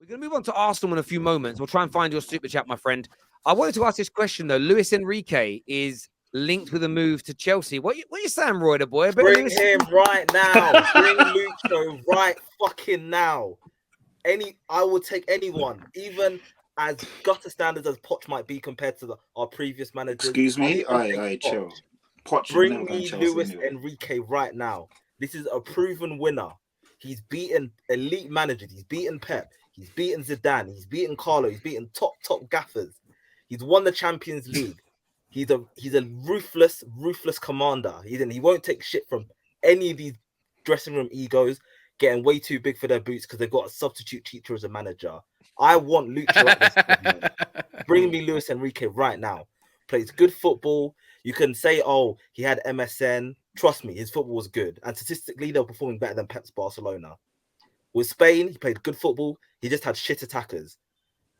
We're going to move on to Arsenal in a few moments. We'll try and find your super chat, my friend. I wanted to ask this question, though. Luis Enrique is linked with a move to Chelsea. What you saying, Roy, the boy? Bring him right now. Bring Lucho right fucking now. I will take anyone, even as gutter standards as Poch might be compared to our previous managers. Excuse me? Aye, chill. Poch Bring me Luis Enrique right now. This is a proven winner. He's beaten elite managers. He's beaten Pep. He's beaten Zidane. He's beaten Carlo. He's beaten top gaffers. He's won the Champions League. He's a ruthless commander. He won't take shit from any of these dressing room egos getting way too big for their boots because they've got a substitute teacher as a manager. I want Lucho at this time. Bring me Luis Enrique right now. Plays good football. You can say, oh, he had MSN. Trust me, his football was good. And statistically, they were performing better than Pep's Barcelona. With Spain, he played good football. He just had shit attackers.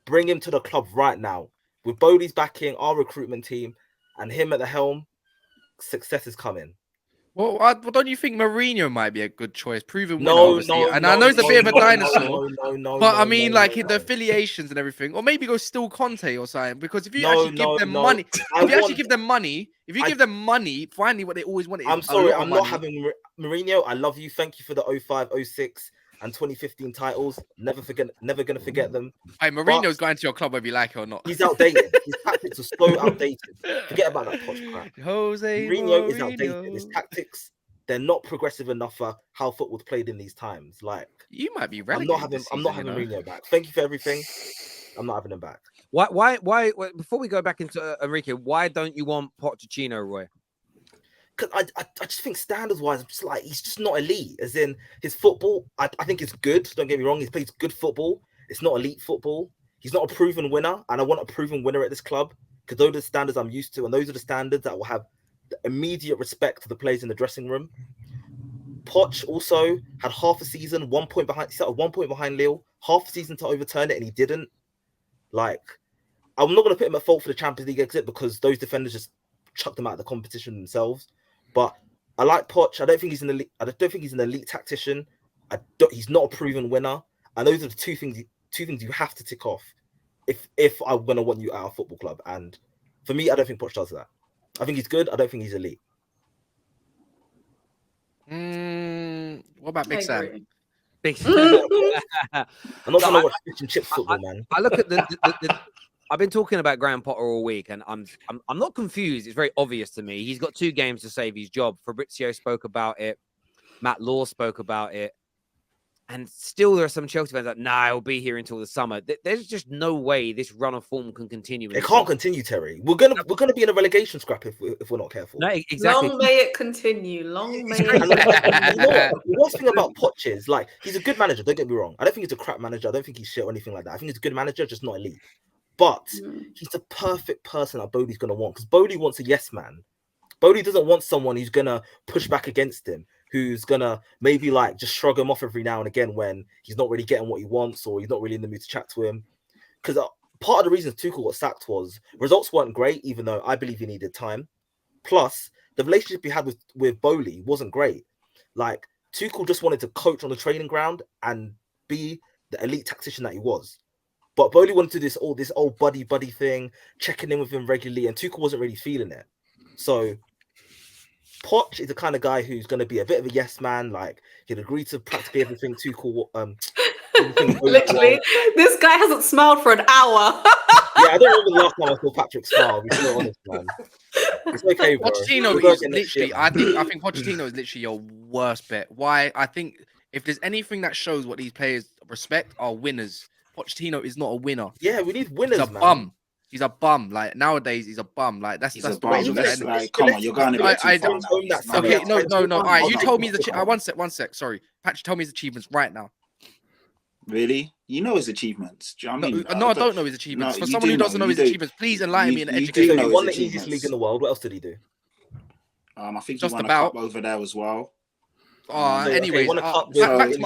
Bring him to the club right now. With Bodie's backing, our recruitment team, and him at the helm, success is coming. Well, don't you think Mourinho might be a good choice? Proven winner, obviously. And I know it's a bit of a dinosaur, but I mean, the affiliations and everything. Or maybe go still Conte or something. Because if you actually give them money, if you give them money, finally what they always wanted. I'm sorry, I'm not having Mourinho. I love you. Thank you for the 05, 06 and 2015 titles. Never gonna forget them. Hey, Mourinho's going to your club whether you like it or not. He's outdated. His tactics are so outdated. Forget about that Poch crap. Mourinho is outdated. His tactics, they're not progressive enough for how football's played in these times. Like, you might be I'm not having Mourinho back. Thank you for everything. I'm not having him back. Why before we go back into Enrique, why don't you want Pochettino, Roy? Because I just think standards-wise, I'm just like, he's just not elite. As in, his football, I think it's good. Don't get me wrong. He plays good football. It's not elite football. He's not a proven winner, and I want a proven winner at this club because those are the standards I'm used to, and those are the standards that will have the immediate respect to the players in the dressing room. Poch also had half a season, 1 point behind. He started 1 point behind Lille, half a season to overturn it, and he didn't. Like, I'm not going to put him at fault for the Champions League exit because those defenders just chucked them out of the competition themselves. But I like Poch. I don't think he's an elite tactician. He's not a proven winner. And those are the two things you have to tick off if I'm going to want you at our football club. And for me, I don't think Poch does that. I think he's good. I don't think he's elite. What about Big Sam? Big Sam. I'm not trying to watch fish and chips football, man. I look at the I've been talking about Graham Potter all week, and I'm not confused. It's very obvious to me. He's got 2 games to save his job. Fabrizio spoke about it. Matt Law spoke about it. And still there are some Chelsea fans that, nah, he'll be here until the summer. There's just no way this run of form can continue. It can't continue, Terry. We're gonna be in a relegation scrap if we're not careful. No, exactly. Long may it continue. Long may it The worst thing about Poch is, like, he's a good manager, don't get me wrong. I don't think he's a crap manager. I don't think he's shit or anything like that. I think he's a good manager, just not elite. But he's the perfect person that Bodie's going to want because Bodie wants a yes man. Bodie doesn't want someone who's going to push back against him, who's going to maybe like just shrug him off every now and again when he's not really getting what he wants or he's not really in the mood to chat to him. Because part of the reason Tuchel got sacked was results weren't great, even though I believe he needed time. Plus, the relationship he had with Bowley wasn't great. Like, Tuchel just wanted to coach on the training ground and be the elite tactician that he was. But Bowley wanted to do this old buddy thing, checking in with him regularly, and Tuchel wasn't really feeling it. So Poch is the kind of guy who's going to be a bit of a yes man. Like, he'd agree to practically everything Tuchel. Literally, this guy hasn't smiled for an hour. Yeah, I don't remember the last time I saw Patrick smile. Be so honest, man. It's okay, bro. Pochettino is literally. I think Pochettino is literally your worst bet. Why? I think if there's anything that shows what these players respect are winners. Pochettino is not a winner. Yeah, we need winners, He's a bum. He's a bum. Like, nowadays, he's a bum. Like, that's a bum. Like, come on, you're going a bit too far now. Okay, no. All right, you told me one sec. Sorry, Patrick, tell me his achievements right now. Really? You know his achievements. Do you know what I mean? No, I don't know his achievements. For someone who doesn't know his achievements, please enlighten me and educate me. He won the easiest league in the world. What else did he do? I think he won a cup over there as well. Anyways,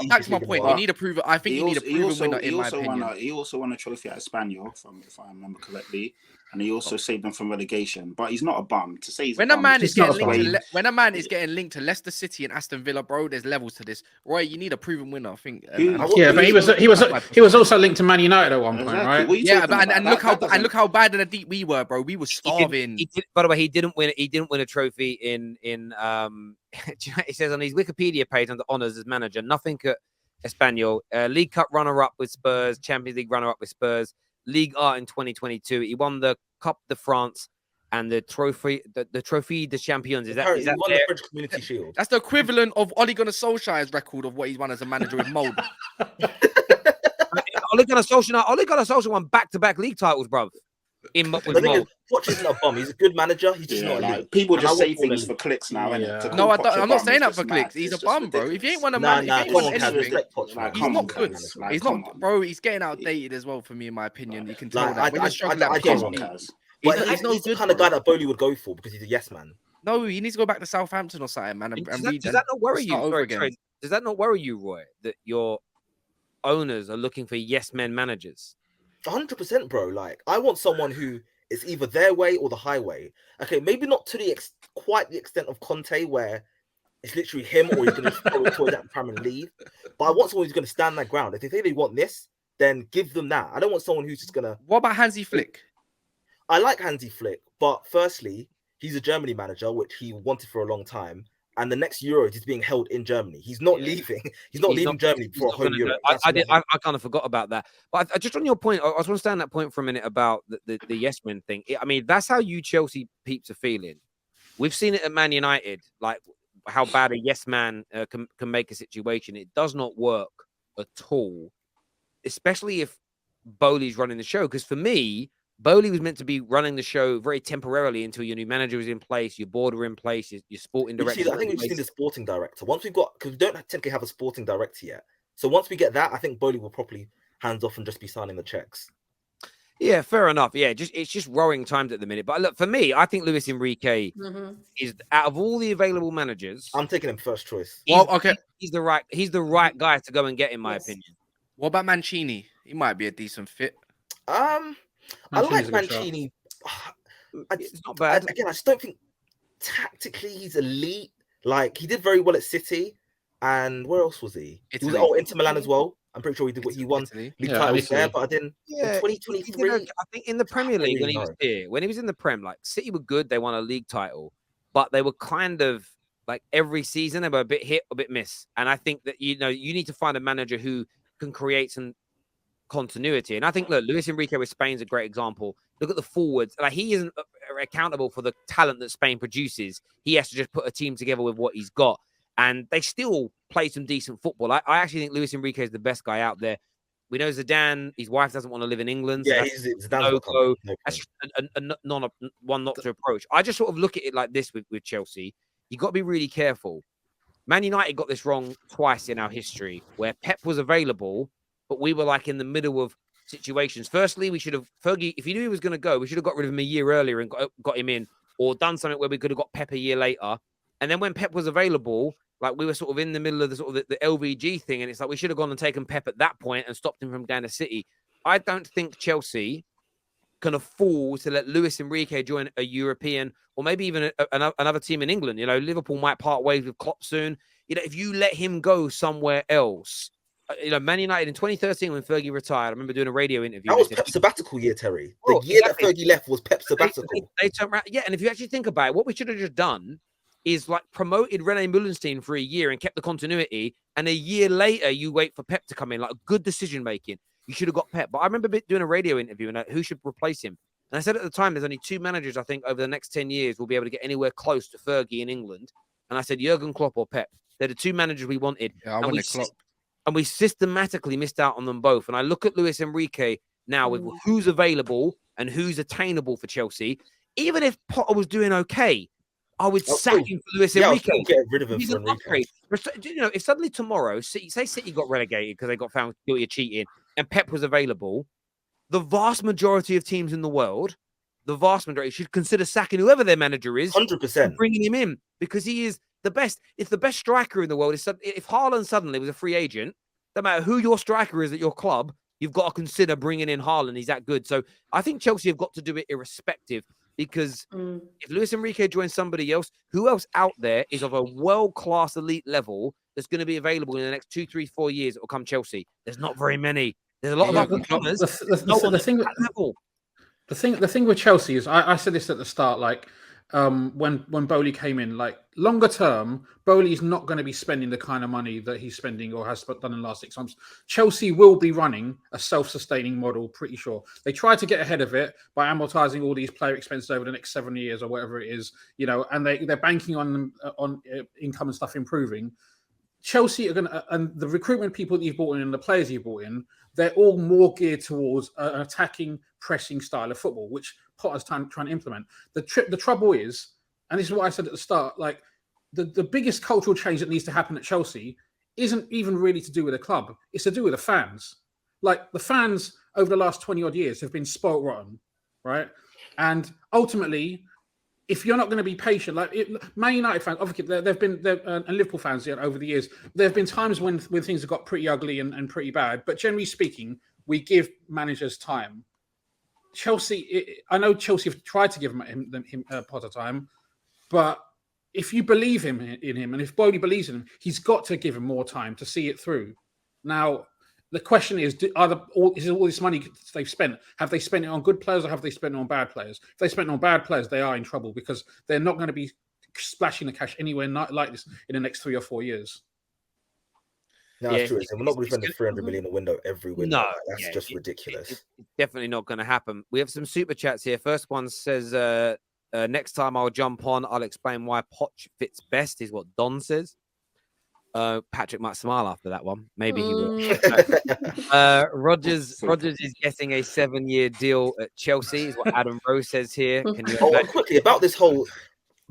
back to my point. You need a proven. I think you need a proven winner. In my opinion, he also won a trophy at Espanyol, if I remember correctly, and he also saved them from relegation. But he's not a bum. To say he's when a man is getting linked to Leicester City and Aston Villa, bro, there's levels to this. Roy, you need a proven winner. I think. But he was also linked to Man United at one point, right? Yeah, but look how bad and deep we were, bro. We were starving. By the way, he didn't win a trophy in it says on his Wikipedia page under honours as manager, nothing at Espanyol, League Cup runner-up with Spurs, Champions League runner-up with Spurs, Ligue 1 in 2022. He won the Cup de France and the trophy, the Trophy des Champions. Is that he won the French Community Shield? That's the equivalent of Ole Gunnar Solskjaer's record of what he's won as a manager with Mold. Ole Gunnar Solskjaer won back-to-back league titles, bro. Poch isn't a bum. He's a good manager. He's just not elite. People just say things for clicks now. No, I'm not saying that for clicks. He's a bum, bro. If he ain't won a man, if he ain't won anything, he's not good. He's not, bro. He's getting outdated as well, for me, in my opinion. You can tell that. When you're struggling at he's the kind of guy that Bowley would go for because he's a yes man. No, he needs to go back to Southampton or something, man. Does that not worry you? Does that not worry you, Roy, that your owners are looking for yes men managers? 100%, bro. Like, I want someone who is either their way or the highway. Okay, maybe not to quite the extent of Conte, where it's literally him or he's going to throw a toy at the pram and leave. But I want someone who's going to stand their ground. If they say they want this, then give them that. I don't want someone who's just going to... What about Hansi Flick? I like Hansi Flick, but firstly, he's a Germany manager, which he wanted for a long time. And the next Euros is being held in Germany. He's not leaving. He's not leaving Germany before a home Euro. I kind of forgot about that. But I just on your point, I just want to stay on that point for a minute about the yes men thing. I mean, that's how you Chelsea peeps are feeling. We've seen it at Man United, like how bad a yes man can make a situation. It does not work at all, especially if Bowley's running the show. Because for me, Bowley was meant to be running the show very temporarily until your new manager was in place, your board were in place, your sporting director. I think we just need a sporting director. Once we've got, because we don't technically have a sporting director yet. So once we get that, I think Bowley will properly hands off and just be signing the checks. Yeah, fair enough. Yeah, it's just rowing times at the minute. But look, for me, I think Luis Enrique is, out of all the available managers, I'm taking him first choice. He's the right guy to go and get, in my opinion. What about Mancini? He might be a decent fit. I like Mancini. It's not bad. I just don't think tactically he's elite. Like, he did very well at City, and where else was he? Italy. He was Inter Milan as well. I'm pretty sure he did what he won. League titles there, but I didn't. In 2023, I think in the Premier League when he was in the Prem, like City were good. They won a league title, but they were kind of like every season they were a bit hit, a bit miss. And I think that you need to find a manager who can create some continuity. And I think, look, Luis Enrique with Spain's a great example. Look at the forwards. Like, he isn't accountable for the talent that Spain produces. He has to just put a team together with what he's got. And they still play some decent football. I actually think Luis Enrique is the best guy out there. We know Zidane, his wife doesn't want to live in England. So that's one not to approach. I just sort of look at it like this with Chelsea. You've got to be really careful. Man United got this wrong twice in our history, where Pep was available, but we were like in the middle of situations. Firstly, we should have Fergie, if he knew he was going to go, we should have got rid of him a year earlier and got him in, or done something where we could have got Pep a year later. And then when Pep was available, like we were sort of in the middle of the LVG thing, and it's like we should have gone and taken Pep at that point and stopped him from going to City. I don't think Chelsea can afford to let Luis Enrique join a European or maybe even another team in England. Liverpool might part ways with Klopp soon. If you let him go somewhere else. Man United in 2013 when Fergie retired, I remember doing a radio interview. That was Pep's sabbatical year, Terry. The year that Fergie left was Pep's sabbatical. They turned around, and if you actually think about it, what we should have just done is like promoted Rene Mullenstein for a year and kept the continuity, and a year later you wait for Pep to come in. Like, good decision making. You should have got Pep. But I remember doing a radio interview and who should replace him. And I said at the time, there's only two managers I think over the next 10 years will be able to get anywhere close to Fergie in England. And I said Jurgen Klopp or Pep. They're the two managers we wanted. Yeah, I wanted Klopp. And we systematically missed out on them both. And I look at Luis Enrique now with who's available and who's attainable for Chelsea. Even if Potter was doing okay, I would sack him for Luis Enrique. I was get rid of him for Enrique. If suddenly tomorrow, City got relegated because they got found guilty of cheating and Pep was available, the vast majority of teams in the world, the vast majority should consider sacking whoever their manager is. 100%. Bringing him in because he is the best striker in the world is if Haaland suddenly was a free agent, no matter who your striker is at your club, you've got to consider bringing in Haaland. He's that good. So I think Chelsea have got to do it irrespective, because if Luis Enrique joins somebody else, who else out there is of a world-class elite level that's going to be available in the next 2, 3, 4 years that will come Chelsea? There's not very many. There's a lot of up-and-comers. The thing with Chelsea is, I said this at the start, like, when Bowley came in, like, longer term, Bowley's not going to be spending the kind of money that he's spending or has done in the last 6 months. Chelsea will be running a self-sustaining model, pretty sure. They try to get ahead of it by amortizing all these player expenses over the next 7 years or whatever it is, and they're banking on income and stuff improving. Chelsea are going to, and the recruitment people that you've brought in and the players you've brought in, they're all more geared towards an attacking, pressing style of football, which Potter's trying to implement. The trouble is, and this is what I said at the start, like, the biggest cultural change that needs to happen at Chelsea isn't even really to do with the club. It's to do with the fans. Like, the fans over the last 20 odd years have been spoilt rotten, right? And ultimately, if you're not going to be patient, like Man United fans, obviously they've been, and Liverpool fans over the years, there have been times when things have got pretty ugly and pretty bad. But generally speaking, we give managers time. Chelsea, I know Chelsea have tried to give him Potter time, but if you believe in him, and if Bowley believes in him, he's got to give him more time to see it through. Now, the question is, is all this money they've spent, have they spent it on good players or have they spent it on bad players? If they spent it on bad players, they are in trouble, because they're not going to be splashing the cash anywhere like this in the next 3 or 4 years. No, that's true. We're not going to spend 300 million a window every window. No, that's just ridiculous. It's definitely not going to happen. We have some super chats here. First one says, next time I'll jump on, I'll explain why Poch fits best, is what Don says. Patrick might smile after that one. Maybe he will. Rogers is getting a 7-year deal at Chelsea, is what Adam Rose says here. Can you quickly about this whole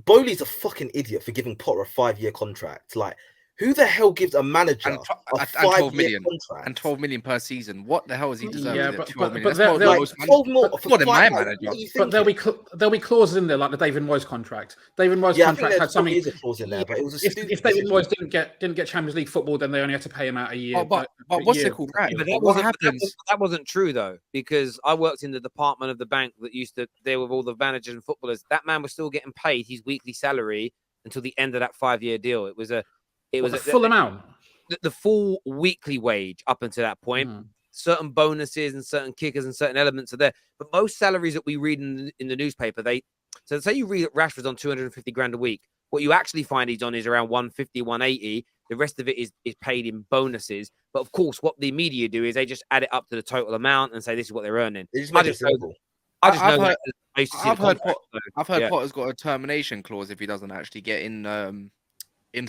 Bowley's a fucking idiot for giving Potter a 5-year contract. Like, who the hell gives a manager a 5-year contract? And 12 million per season. What the hell is he deserving? Yeah, but 12 million. That's 12 more for my manager. But there'll be clauses in there, like the David Moyes contract. David Moyes contract had something. A clause in there, but it was if David Moyes didn't get Champions League football, then they only had to pay him out a year. But what's it called? Right? Yeah, that wasn't true though, because I worked in the department of the bank that used to deal with all the managers and footballers. That man was still getting paid his weekly salary until the end of that 5-year deal. It was a full amount. The full weekly wage up until that point. Certain bonuses and certain kickers and certain elements are there. But most salaries that we read in the newspaper, so say you read that Rashford's on 250 grand a week. What you actually find he's on is around 150, 180. The rest of it is paid in bonuses. But of course, what the media do is they just add it up to the total amount and say this is what they're earning. I've heard Potter's got a termination clause if he doesn't actually get into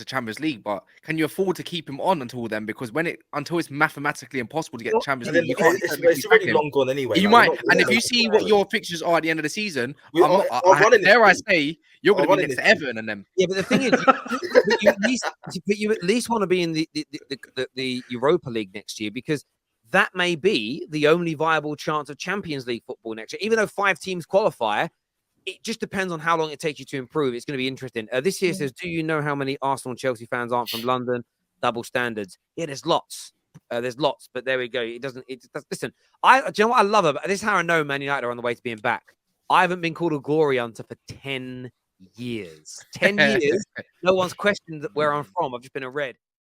Champions League, but can you afford to keep him on until then? Because until it's mathematically impossible to get the Champions League, you can't. It's already long gone anyway. You might, and if you see what your fixtures are at the end of the season, I say you're going to be next to Everton and them. Yeah, but the thing is, you at least want to be in the Europa League next year, because that may be the only viable chance of Champions League football next year. Even though 5 teams qualify, it just depends on how long it takes you to improve. It's going to be interesting. This year says, do you know how many Arsenal and Chelsea fans aren't from London? Double standards. Yeah, there's lots. But there we go. Listen, do you know what I love about this? Is how I know Man United are on the way to being back. I haven't been called a glory hunter for 10 years. 10 years. No one's questioned where I'm from. I've just been a red.